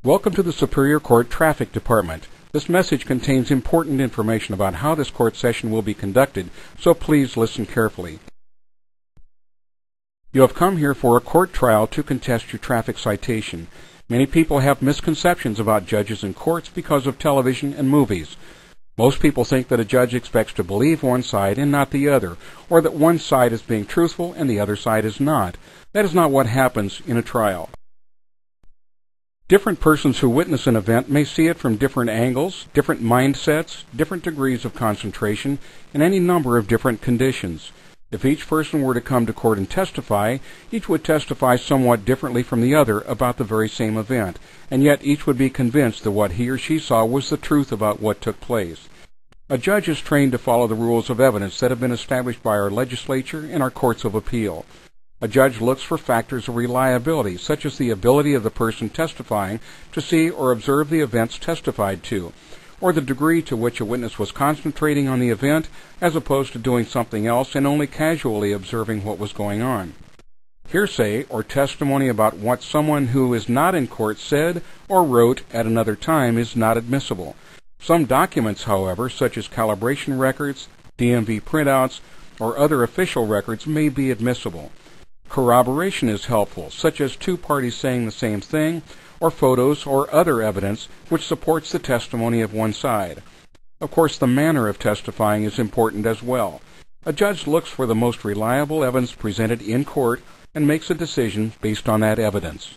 Welcome to the Superior Court Traffic Department. This message contains important information about how this court session will be conducted, so please listen carefully. You have come here for a court trial to contest your traffic citation. Many people have misconceptions about judges and courts because of television and movies. Most people think that a judge expects to believe one side and not the other, or that one side is being truthful and the other side is not. That is not what happens in a trial. Different persons who witness an event may see it from different angles, different mindsets, different degrees of concentration, and any number of different conditions. If each person were to come to court and testify, each would testify somewhat differently from the other about the very same event, and yet each would be convinced that what he or she saw was the truth about what took place. A judge is trained to follow the rules of evidence that have been established by our legislature and our courts of appeal. A judge looks for factors of reliability, such as the ability of the person testifying to see or observe the events testified to, or the degree to which a witness was concentrating on the event as opposed to doing something else and only casually observing what was going on. Hearsay, or testimony about what someone who is not in court said or wrote at another time, is not admissible. Some documents, however, such as calibration records, DMV printouts, or other official records, may be admissible. Corroboration is helpful, such as two parties saying the same thing, or photos or other evidence which supports the testimony of one side. Of course, the manner of testifying is important as well. A judge looks for the most reliable evidence presented in court and makes a decision based on that evidence.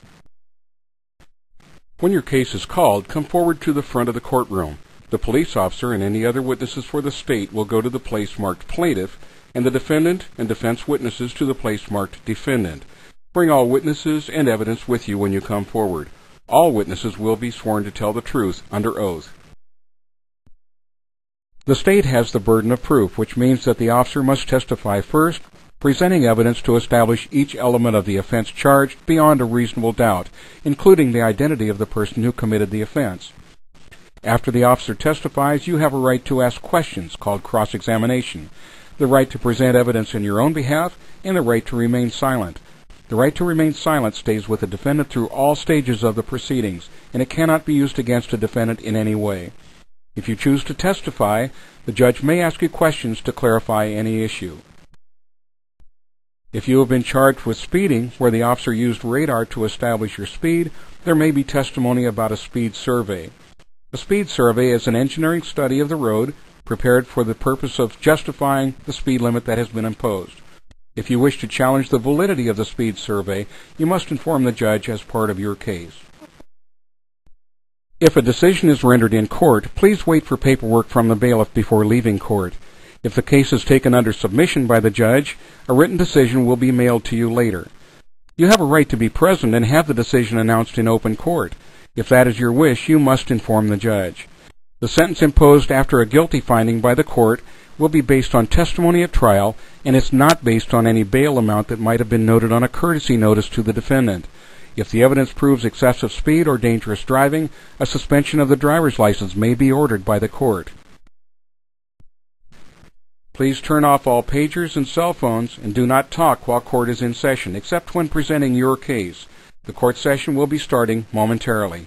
When your case is called, come forward to the front of the courtroom. The police officer and any other witnesses for the state will go to the place marked plaintiff, and the defendant and defense witnesses to the place marked defendant. Bring all witnesses and evidence with you when you come forward. All witnesses will be sworn to tell the truth under oath. The state has the burden of proof, which means that the officer must testify first, presenting evidence to establish each element of the offense charged beyond a reasonable doubt, including the identity of the person who committed the offense. After the officer testifies, you have a right to ask questions called cross-examination, the right to present evidence in your own behalf, and the right to remain silent. The right to remain silent stays with the defendant through all stages of the proceedings, and it cannot be used against a defendant in any way. If you choose to testify, the judge may ask you questions to clarify any issue. If you have been charged with speeding, where the officer used radar to establish your speed, there may be testimony about a speed survey. A speed survey is an engineering study of the road prepared for the purpose of justifying the speed limit that has been imposed. If you wish to challenge the validity of the speed survey, you must inform the judge as part of your case. If a decision is rendered in court, please wait for paperwork from the bailiff before leaving court. If the case is taken under submission by the judge, a written decision will be mailed to you later. You have a right to be present and have the decision announced in open court. If that is your wish, you must inform the judge. The sentence imposed after a guilty finding by the court will be based on testimony at trial, and it's not based on any bail amount that might have been noted on a courtesy notice to the defendant. If the evidence proves excessive speed or dangerous driving, a suspension of the driver's license may be ordered by the court. Please turn off all pagers and cell phones and do not talk while court is in session, except when presenting your case. The court session will be starting momentarily.